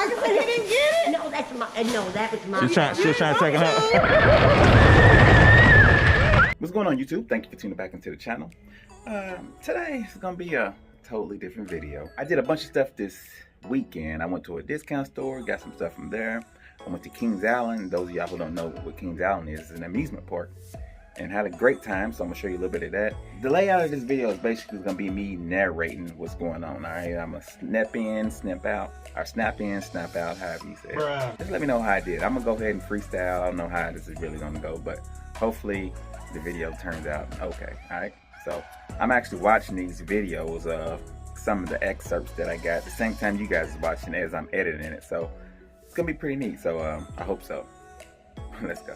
I said he didn't get it. No, that's my. No, that was my. She was trying to take it out. What's going on, YouTube? Thank you for tuning back into the channel. Today is gonna be a totally different video. I did a bunch of stuff this weekend. I went to a discount store, got some stuff from there. I went to Kings Island. Those of y'all who don't know what Kings Island is, it's an amusement park, and had a great time. So I'm gonna show you a little bit of that. The layout of this video is basically gonna be me narrating what's going on. All right, I'm gonna snap in, snap out, or snap in, snap out, however you say it. Bruh. Just let me know how I did. I'm gonna go ahead and freestyle. I don't know how this is really gonna go, but hopefully the video turns out okay. All right. So I'm actually watching these videos of some of the excerpts that I got at the same time you guys are watching as I'm editing it. So it's gonna be pretty neat. So I hope so. Let's go.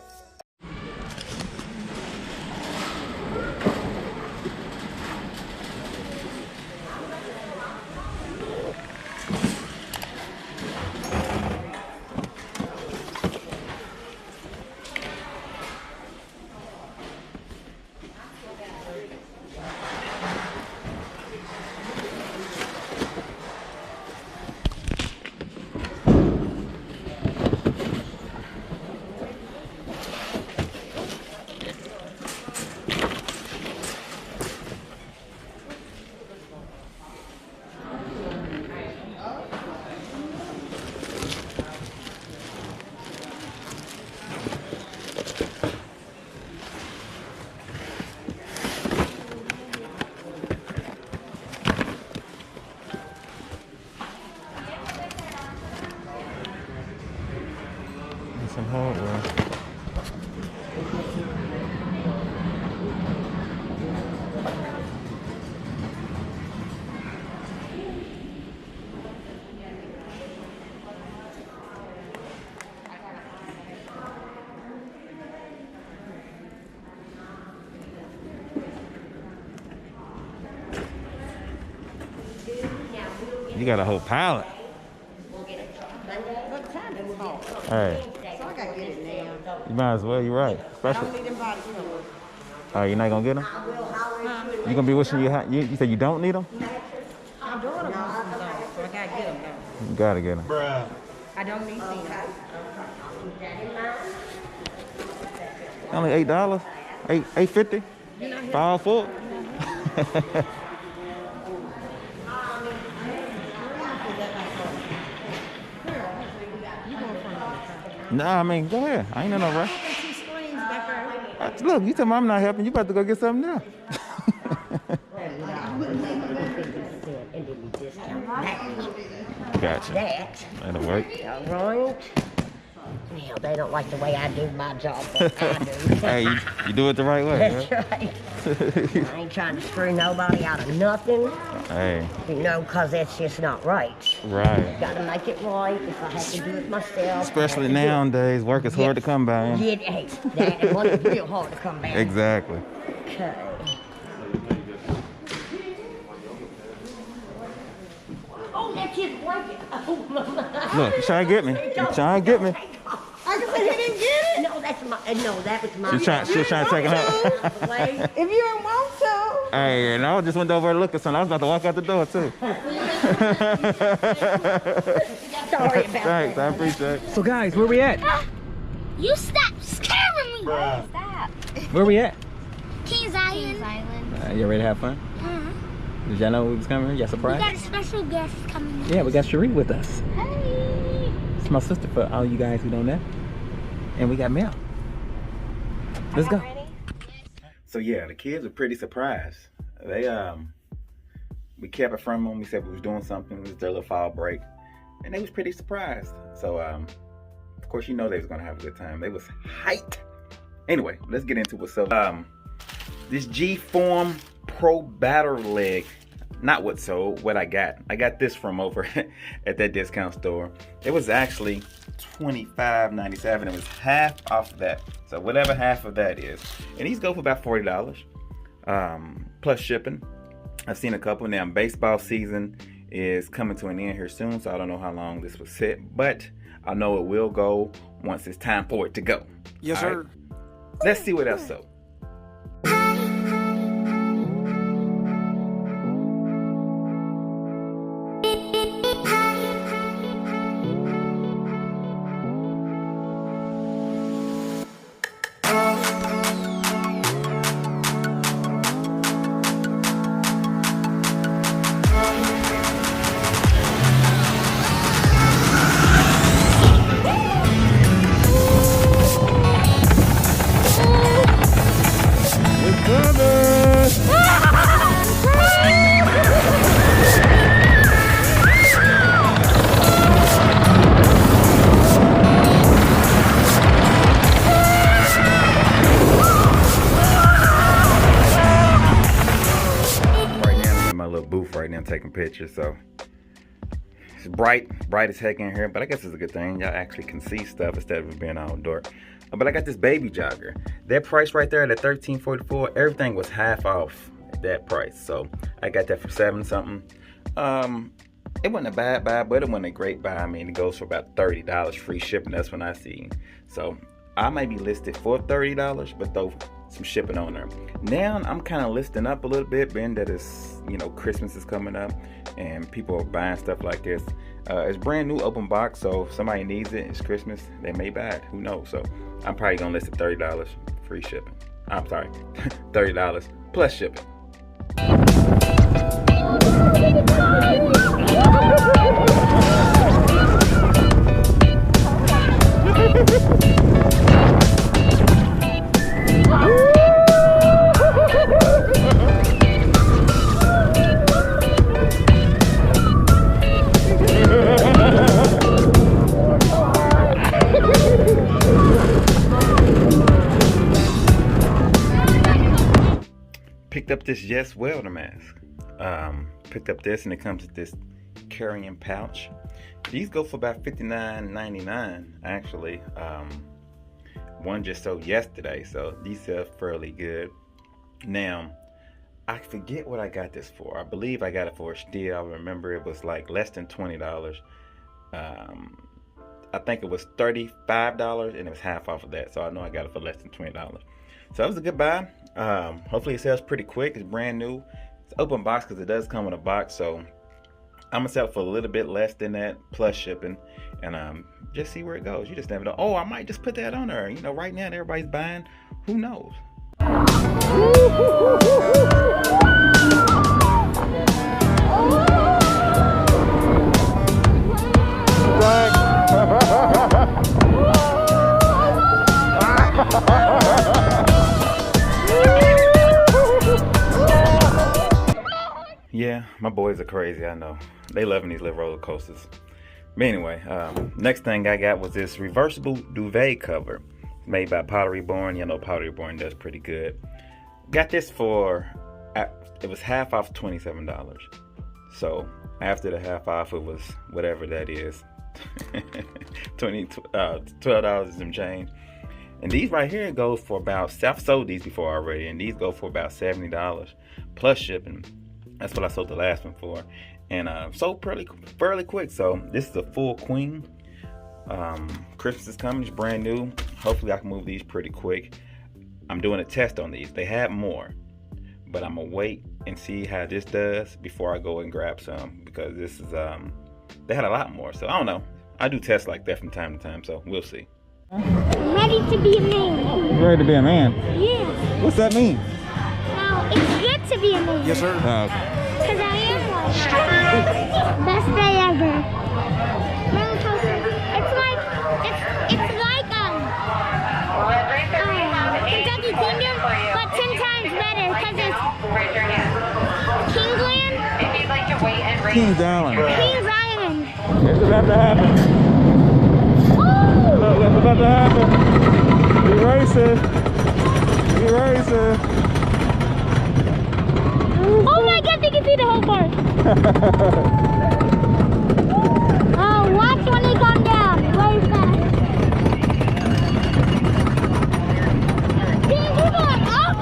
Some hardware. You got a whole pallet. Hey. So I gotta get it now. You might as well, you're right. I Especially. don't need them body pillows. Oh, you're not gonna get them? You gonna be wishing you said you don't need them? My daughter wants them though, so I gotta get them though. You gotta get them. I don't need them. Only $8? $8.50? For all four? Nah, I mean, go ahead. I ain't in no rush. Look, you tell me I'm not helping. You about to go get something now. Gotcha. That'll work. All right. Now, they don't like the way I do my job, but I do. Hey, you do it the right way. That's Right? right. I ain't trying to screw nobody out of nothing, Hey, you know, because that's just not right. right. Got to make it right if I have to do it myself. Especially I have to do it. nowadays, work is hard to come by. Yeah, hey, that was real hard to come back. Exactly. Okay. Oh, that's his blanket. Oh, Look, you trying to get me. You trying to get me. I said he didn't get it. No, that's my. No, that was my. She trying to take it out. Wait. If you didn't want to. Hey, and I just went over to look at something. I was about to walk out the door, too. Sorry about Thanks, that. I appreciate it. So guys, where we at? You stop scaring me! Stop. Where we at? Kings Island. You ready to have fun? Did y'all know we was coming here? Y'all We surprised? got a special guest coming. Yeah, we got Cherie with us. Hey. It's my sister for all you guys who don't know. And we got Mel. Let's go. So yeah, the kids were pretty surprised. They we kept it from them. We said we was doing something. It was their little fall break, and they was pretty surprised. So of course you know they was gonna have a good time. They was hyped. Anyway, let's get into it. So this GForm Pro battery leg. Not what sold, what I got. I got this from over at that discount store. It was actually $25.97. It was half off of that. So whatever half of that is. And these go for about $40 plus shipping. I've seen a couple now. Baseball season is coming to an end here soon, so I don't know how long this will sit, but I know it will go once it's time for it to go. Yes, all sir. right? Let's see what else sold. picture. So it's bright as heck in here, but I guess it's a good thing. Y'all actually can see stuff instead of it being outdoor. But I got this baby jogger. That price right there, at $13.44, everything was half off at that price. So I got that for $7 something. It wasn't a bad buy, but it wasn't a great buy. I mean, it goes for about $30 free shipping. That's when I see. So I might be listed for $30, but throw some shipping on there. Now I'm kind of listing up a little bit, being that it's, you know, Christmas is coming up and people are buying stuff like this. It's brand new, open box, so if somebody needs it, it's Christmas, they may buy it. Who knows? So I'm probably gonna list it $30 free shipping. I'm sorry, $30 plus shipping. Picked up this Welder Mask. Picked up this, and it comes with this carrying pouch. These go for about $59.99 actually. One just sold yesterday, so these sell fairly good. Now, I forget what I got this for. I believe I got it for a steal. I remember it was like less than $20. I think it was $35, and it was half off of that. So I know I got it for less than $20. So that was a good buy. Hopefully it sells pretty quick. It's brand new. It's open box because it does come in a box. So I'm gonna sell it for a little bit less than that plus shipping, and just see where it goes. You just never know. Oh, I might just put that on there. You know, right now everybody's buying. Who knows? Yeah, my boys are crazy, I know. They loving these little roller coasters. But anyway, next thing I got was this reversible duvet cover made by Pottery Barn. You know, Pottery Barn does pretty good. Got this for, it was half off, $27. So after the half off, it was whatever that is, $12 and some change. And these right here go for about, I've sold these before already, and these go for about $70 plus shipping. That's what I sold the last one for, and sold fairly quick. So this is a full queen. Christmas is coming. It's brand new. Hopefully I can move these pretty quick. I'm doing a test on these. They have more, but I'm gonna wait and see how this does before I go and grab some, because this is they had a lot more. So I don't know. I do tests like that from time to time. So we'll see. I'm ready to be a man. You ready to be a man? Yeah. What's that mean? Well, it's good to be a man. Yes, sir. Because I am one. Best day ever. Roller coaster. It's like Kentucky Kingdom, but 10 times better because it's Kingland. If you'd like to wait and raise King's Island. King's Island. It's about to happen. Look, what's about to happen? Be racing. Be racing. Oh my God, they can see the whole park. Oh, watch when they come down. Very fast. These people are up.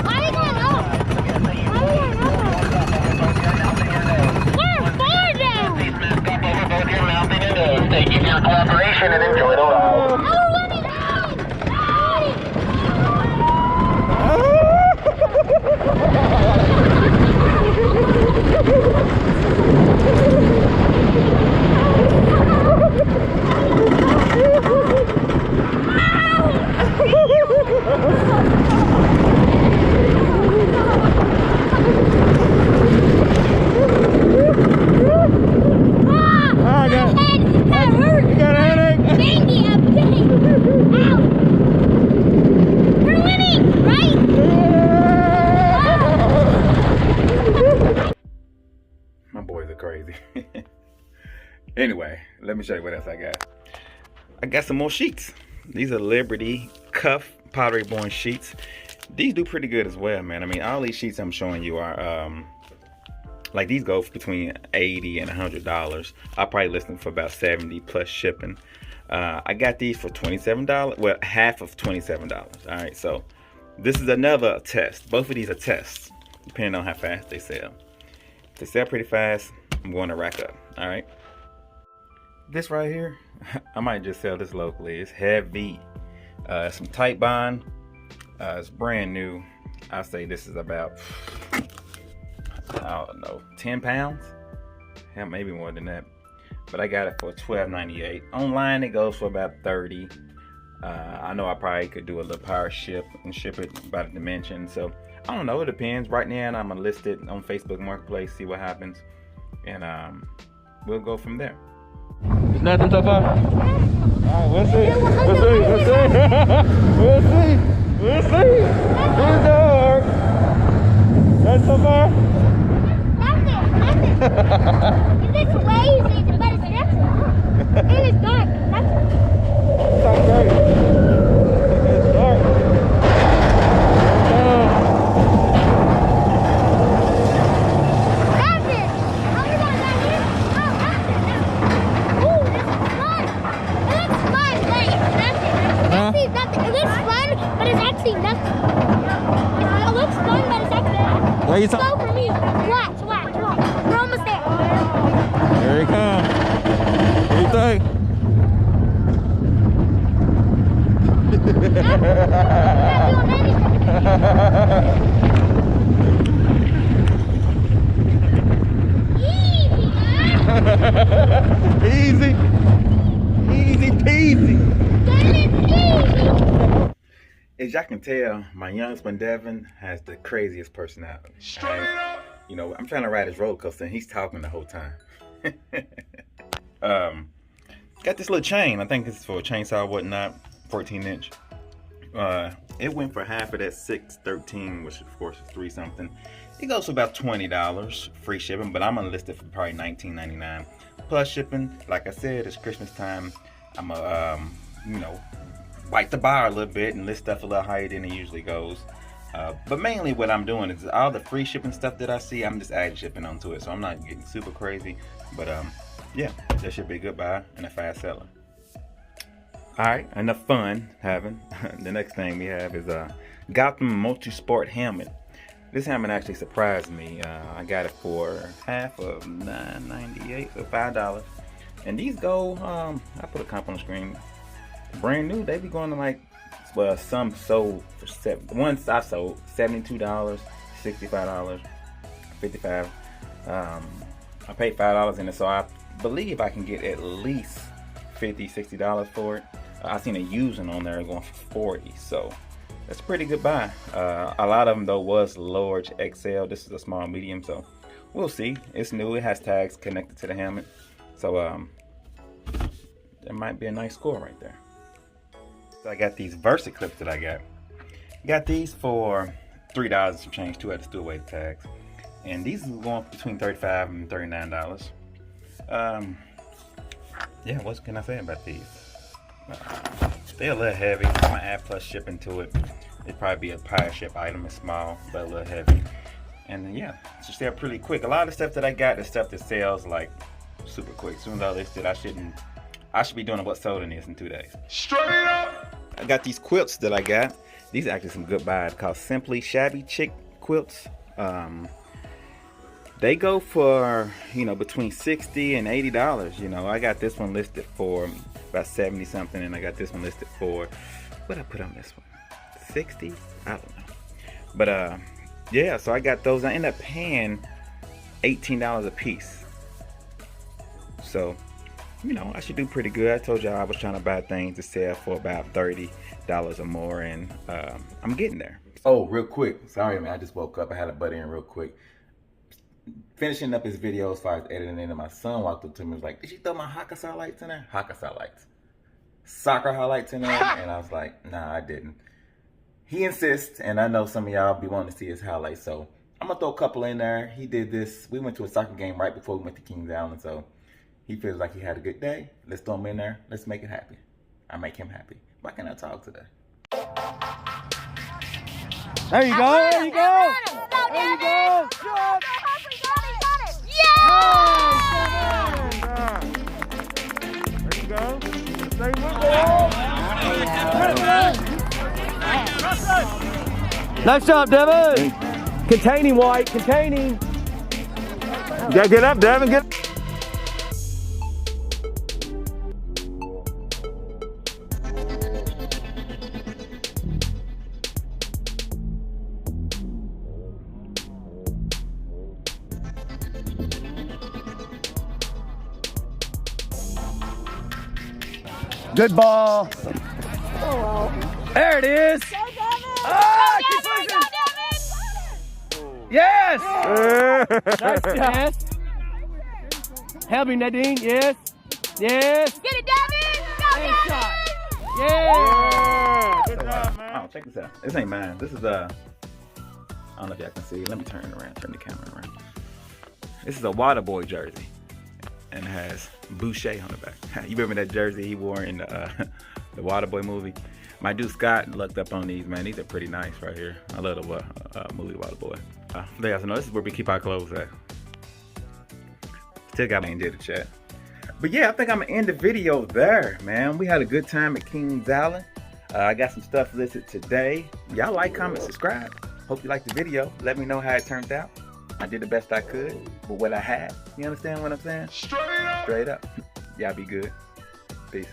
Why are they going up? Why are they going up? We're far down. Thank you for your cooperation and enjoy the ride. Oh, we're running out. Anyway, let me show you what else I got. I got some more sheets. These are Liberty Cuff Pottery Barn sheets. These do pretty good as well, man. I mean, all these sheets I'm showing you are Like these go for between $80 and $100. I'll probably list them for about $70 plus shipping. I got these for $27. Well, half of $27. All right, so this is another test. Both of these are tests, depending on how fast they sell. If they sell pretty fast, I'm going to rack up. All right. This right here, I might just sell this locally. It's heavy. Some tight bond. It's brand new. I say this is about, I don't know, 10 pounds. Hell, maybe more than that. But I got it for $12.98. Online it goes for about $30. I know I probably could do a little power ship and ship it by the dimension. So I don't know, it depends. Right now I'm gonna list it on Facebook Marketplace, see what happens, and we'll go from there. It's nothing so far. Alright, we'll see. We'll see. We'll see. We'll see. We'll see. It's dark. Nothing so far. It's lazy, but it's different. It is dark. It's not great. It's dark. Rapid! How many more down here? Oh, rapid. Ooh, this is fun. It looks fun, but it's nothing. Actually, nothing. It looks fun, but it's actually nothing. It looks fun, but it's actually nothing. Where you Go for me. Watch. We're almost there. Here he comes. What do you think? Easy. Easy peasy. As y'all can tell, my youngest Devin has the craziest personality. Right? You know, I'm trying to ride his roller coaster and he's talking the whole time. Got this little chain. I think this is for a chainsaw, whatnot, 14-inch. It went for half of that $613, which of course is $3 something. It goes for about $20, free shipping, but I'm gonna list it for probably $19.99 plus shipping. Like I said, it's Christmas time. I'm gonna, you know, bite the bar a little bit and list stuff a little higher than it usually goes. But mainly what I'm doing is all the free shipping stuff that I see, I'm just adding shipping onto it. So I'm not getting super crazy, but yeah, that should be a good buy and a fast seller. All right, enough fun having. The next thing we have is a Gotham Multi-Sport helmet. This helmet actually surprised me. I got it for half of $9.98, so $5. And these go, I put a comp on the screen, brand new. They be going to like, well, some sold for once I sold $72, $65, $55. I paid $5 in it, so I believe I can get at least $50, $60 for it. I seen a used one on there going for $40, so that's a pretty good buy. A lot of them though was large XL. This is a small medium, so we'll see. It's new. It has tags connected to the helmet, so there might be a nice score right there. So I got these Versa clips that I got these for $3 and some change too. I had to steal away the tags, and these are going between $35 and $39. Yeah, what can I say about these? They're a little heavy. I'm gonna add plus shipping to it. It'd probably be a power ship item. It's small, but a little heavy. And then, yeah, it's just they're pretty quick. A lot of the stuff that I got is stuff that sells like super quick. As soon as I list it, I should be doing what's sold in this in 2 days. Straight up! I got these quilts that I got. These are actually some good buys called Simply Shabby Chick quilts. They go for, you know, between $60 and $80. You know, I got this one listed for about 70 something, and I got this one listed for, what I put on this one, 60? I don't know. But yeah, so I got those. I ended up paying $18 a piece. So, you know, I should do pretty good. I told y'all I was trying to buy things to sell for about $30 or more, and I'm getting there. Oh, real quick, sorry man, I just woke up. I had to butt in real quick. Finishing up his video as far as editing it, and my son walked up to me and was like, did you throw my Hakasa highlights in there? Hakasa highlights. Soccer highlights in there? And I was like, nah, I didn't. He insists, and I know some of y'all be wanting to see his highlights, so I'm gonna throw a couple in there. He did this. We went to a soccer game right before we went to Kings Island, so he feels like he had a good day. Let's throw him in there. Let's make it happy. I make him happy. Why can't I talk today? There you go. There you go. There you go. There you go. Stay with it. Nice job, Devin. Containing, White. Containing. You gotta get up, Devin. Get. Good ball. There it is. Ah, keep pushing. Yes. Nice pass. Help me, Nadine. Yes. Yes. Get it, Devin! Go, Nice shot. Devin! Yeah. Good job, man. Oh, check this out. This ain't mine. This is I don't know if y'all can see. Let me turn it around. Turn the camera around. This is a Waterboy jersey, and it has Boucher on the back. You remember that jersey he wore in the Waterboy movie? My dude Scott looked up on these, man. These are pretty nice right here. I love the movie Waterboy. They also know this is where we keep our clothes at. Still got me did a chat. But yeah, I think I'm gonna end the video there, man. We had a good time at Kings Island. I got some stuff listed today. Y'all like, comment, subscribe. Hope you liked the video. Let me know how it turned out. I did the best I could with what I had. You understand what I'm saying? Straight up. Y'all be good. Peace.